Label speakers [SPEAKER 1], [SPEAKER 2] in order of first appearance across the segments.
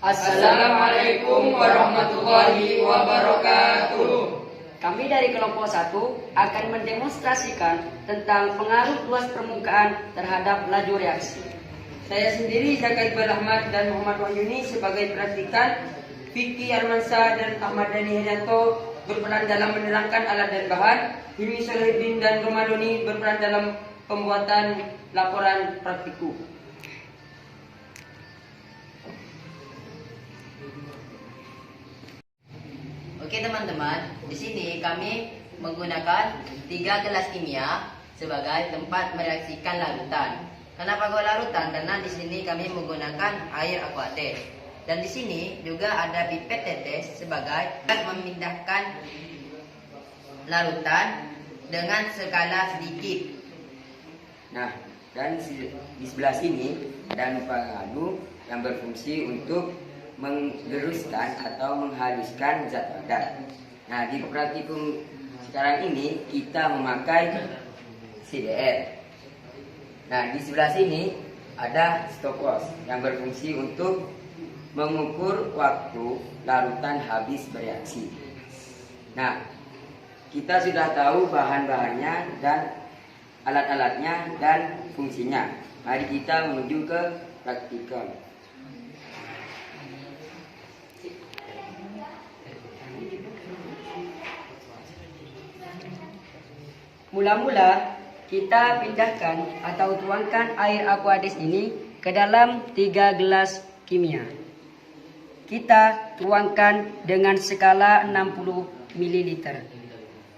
[SPEAKER 1] Assalamualaikum warahmatullahi wabarakatuh.
[SPEAKER 2] Kami dari kelompok 1 akan mendemonstrasikan tentang pengaruh luas permukaan terhadap laju reaksi.
[SPEAKER 1] Saya sendiri Zaka Iqbal Ahmad dan Muhammad Wahyuni sebagai praktikan. Vicky Armansyah dan Ahmad Dhani Herianto berperan dalam menerangkan alat dan bahan. Hilmi Solihuddin dan Romadoni berperan dalam pembuatan laporan praktikum.
[SPEAKER 3] Oke teman-teman, di sini kami menggunakan 3 gelas kimia sebagai tempat mereaksikan larutan. Kenapa kok larutan? Karena di sini kami menggunakan air aquates. Dan di sini juga ada pipet tetes sebagai memindahkan larutan dengan skala sedikit.
[SPEAKER 4] Nah, dan di sebelah sini ada pengadu yang berfungsi untuk menggeruskan atau menghaluskan zat padat. Nah, di praktikum sekarang ini kita memakai CDR. Nah, di sebelah sini ada stopwatch yang berfungsi untuk mengukur waktu larutan habis bereaksi. Nah, kita sudah tahu bahan-bahannya dan alat-alatnya dan fungsinya. Mari kita menuju ke praktikum.
[SPEAKER 2] Mula-mula kita pindahkan atau tuangkan air aquades ini ke dalam 3 gelas kimia. Kita tuangkan dengan skala 60 ml.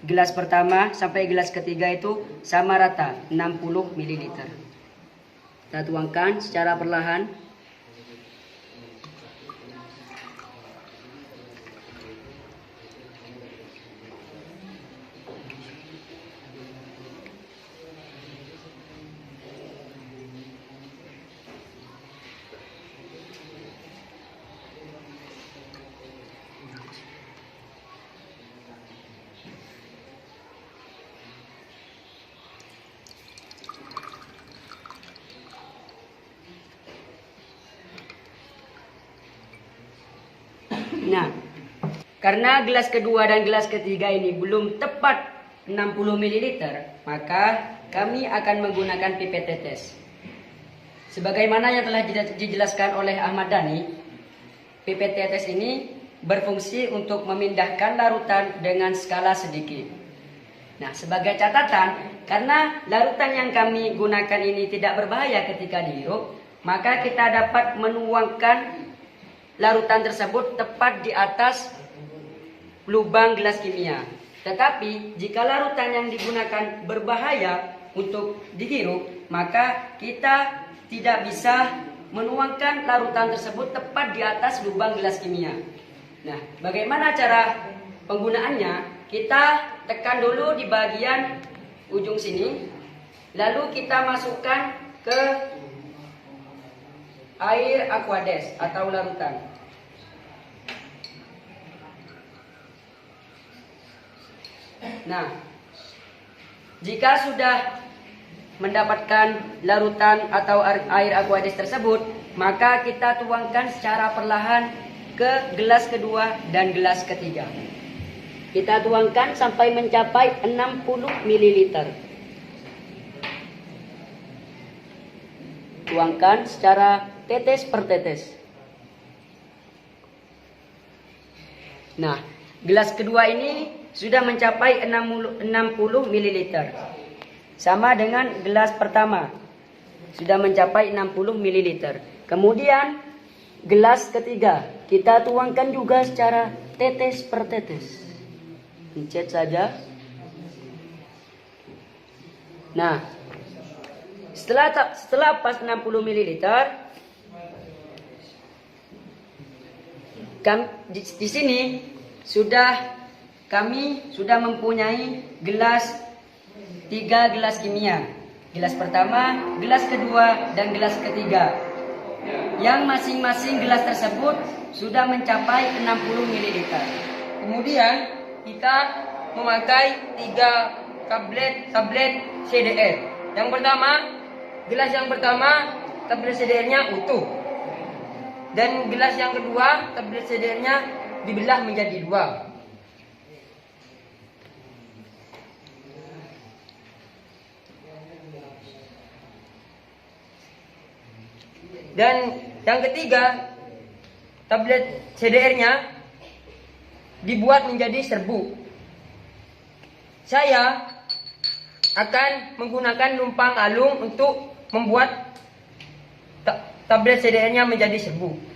[SPEAKER 2] Gelas pertama sampai gelas ketiga itu sama rata 60 ml. Kita tuangkan secara perlahan. Nah, karena gelas kedua dan gelas ketiga ini belum tepat 60 ml, maka kami akan menggunakan pipet tetes. Sebagaimana yang telah dijelaskan oleh Ahmad Dhani, pipet tetes ini berfungsi untuk memindahkan larutan dengan skala sedikit. Nah, sebagai catatan, karena larutan yang kami gunakan ini tidak berbahaya ketika dihirup, maka kita dapat menuangkan larutan tersebut tepat di atas lubang gelas kimia. Tetapi jika larutan yang digunakan berbahaya untuk dihirup, maka kita tidak bisa menuangkan larutan tersebut tepat di atas lubang gelas kimia. Nah, bagaimana cara penggunaannya? Kita tekan dulu di bagian ujung sini, lalu kita masukkan ke air aquades atau larutan. Nah, jika sudah mendapatkan larutan atau air aquades tersebut, maka kita tuangkan secara perlahan ke gelas kedua dan gelas ketiga. Kita tuangkan sampai mencapai 60 ml. Tuangkan secara tetes per tetes. Nah, gelas kedua ini sudah mencapai 60 ml. Sama dengan gelas pertama. Sudah mencapai 60 ml. Kemudian gelas ketiga kita tuangkan juga secara tetes per tetes. Pencet saja. Nah, setelah pas 60 ml, di sini kami sudah mempunyai 3 gelas kimia. Gelas pertama, gelas kedua, dan gelas ketiga. Yang masing-masing gelas tersebut sudah mencapai 60 ml.
[SPEAKER 1] Kemudian kita memakai 3 tablet CDR. Yang pertama, gelas yang pertama tablet CDR-nya utuh. Dan gelas yang kedua, tablet CDR-nya dibelah menjadi dua. Dan yang ketiga, tablet CDR-nya dibuat menjadi serbu. Saya akan menggunakan numpang alung untuk membuat tablet CDR-nya menjadi serbu.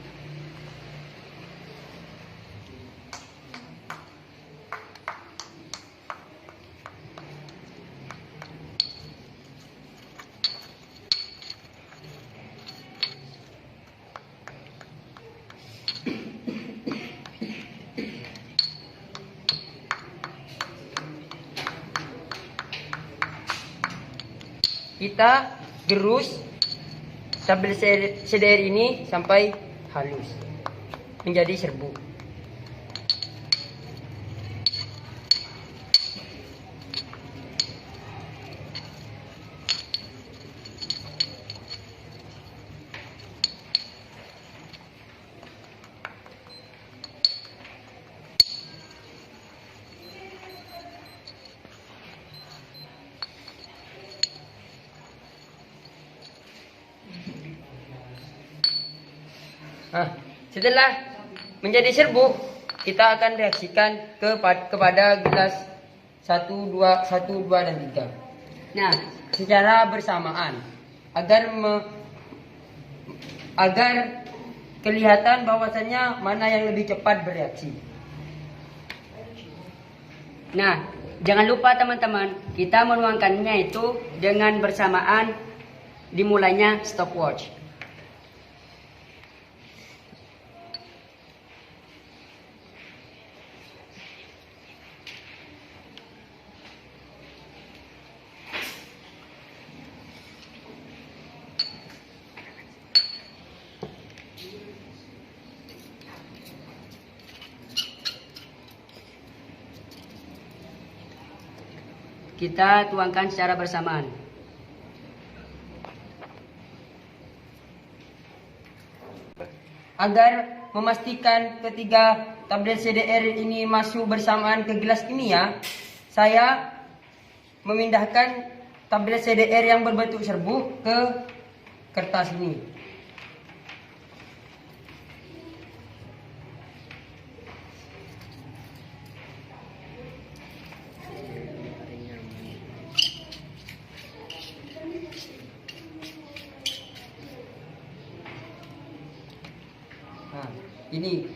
[SPEAKER 1] Kita gerus tablet CDR ini sampai halus menjadi serbu. Nah, setelah menjadi serbu, kita akan reaksikan kepada gelas 1, 2, dan 3. Nah, secara bersamaan agar kelihatan bahwasannya mana yang lebih cepat bereaksi.
[SPEAKER 2] Nah, jangan lupa teman-teman, kita menuangkannya itu dengan bersamaan dimulainya stopwatch. Kita tuangkan secara bersamaan.
[SPEAKER 1] Agar memastikan ketiga tablet CDR ini masuk bersamaan ke gelas kimia, saya memindahkan tablet CDR yang berbentuk serbu ke kertas ini. Nah, ini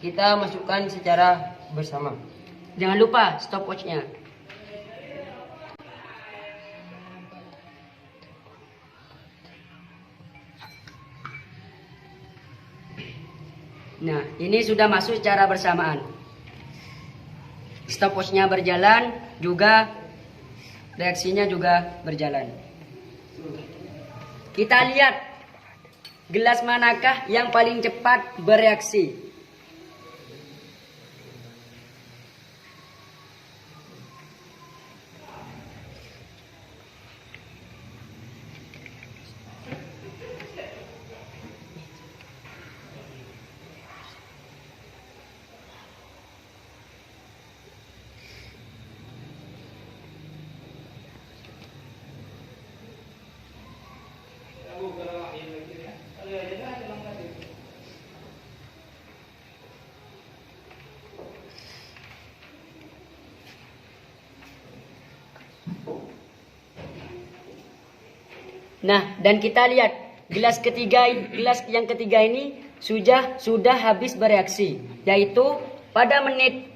[SPEAKER 1] kita masukkan secara bersama.
[SPEAKER 2] Jangan lupa stopwatch-nya. Nah, ini sudah masuk secara bersamaan. Stopwatch-nya berjalan, juga reaksinya juga berjalan. Kita lihat gelas manakah yang paling cepat bereaksi. Nah, dan kita lihat gelas yang ketiga ini sudah habis bereaksi, yaitu pada menit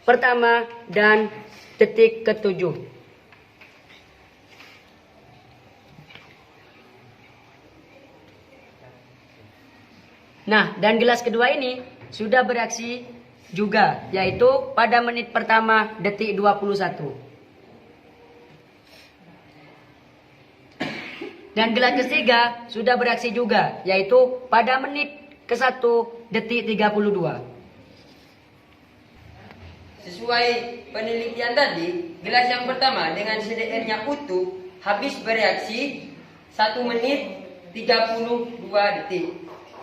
[SPEAKER 2] pertama dan detik ke-7. Nah, dan gelas kedua ini sudah bereaksi juga, yaitu pada menit pertama detik 21. Dan gelas ketiga sudah bereaksi juga, yaitu pada menit ke-1 detik 32.
[SPEAKER 1] Sesuai penelitian tadi, gelas yang pertama dengan CDR-nya utuh habis bereaksi 1 menit 32 detik.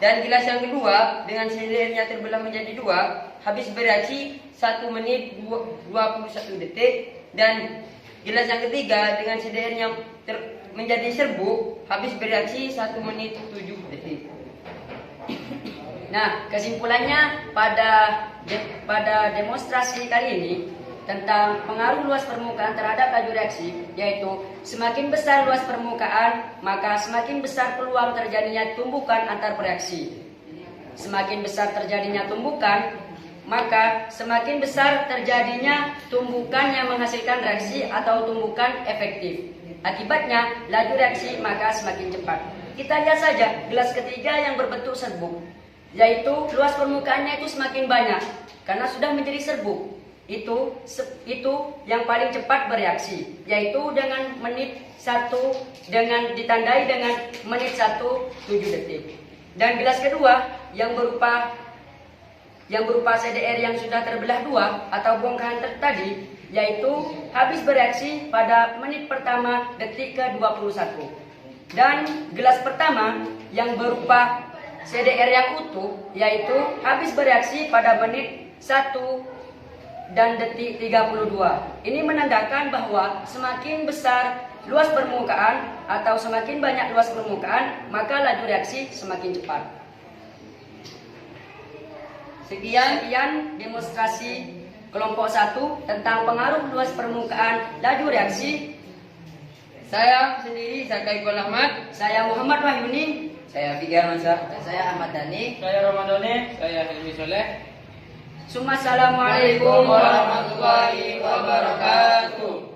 [SPEAKER 1] Dan gelas yang kedua dengan CDR-nya terbelah menjadi 2 habis bereaksi 1 menit 21 detik. Dan gelas yang ketiga dengan CDR-nya menjadi serbuk habis bereaksi 1 menit 7 detik.
[SPEAKER 2] Nah, kesimpulannya pada demonstrasi kali ini tentang pengaruh luas permukaan terhadap laju reaksi, yaitu semakin besar luas permukaan, maka semakin besar peluang terjadinya tumbukan antar bereaksi. Semakin besar terjadinya tumbukan, maka semakin besar terjadinya tumbukan yang menghasilkan reaksi atau tumbukan efektif. Akibatnya, laju reaksi maka semakin cepat. Kita lihat saja gelas ketiga yang berbentuk serbuk, yaitu luas permukaannya itu semakin banyak karena sudah menjadi serbuk. Itu yang paling cepat bereaksi, yaitu dengan menit 1 dengan ditandai dengan menit 1 7 detik. Dan gelas kedua yang berupa CDR yang sudah terbelah 2 atau bongkahan tadi, yaitu habis bereaksi pada menit pertama detik ke-21. Dan gelas pertama yang berupa CDR yang utuh, yaitu habis bereaksi pada menit 1 dan detik 32. Ini menandakan bahwa semakin besar luas permukaan atau semakin banyak luas permukaan, maka laju reaksi semakin cepat. Sekian demonstrasi kelompok 1 tentang pengaruh luas permukaan laju reaksi.
[SPEAKER 1] Saya sendiri Zakai Iqbal Ahmad.
[SPEAKER 2] Saya Muhammad Wahyuni.
[SPEAKER 4] Saya Fikar Mansa.
[SPEAKER 3] Dan saya Ahmad Dhani.
[SPEAKER 5] Saya Ramadhani. Saya Hilmi Soleh.
[SPEAKER 2] Assalamualaikum warahmatullahi wabarakatuh.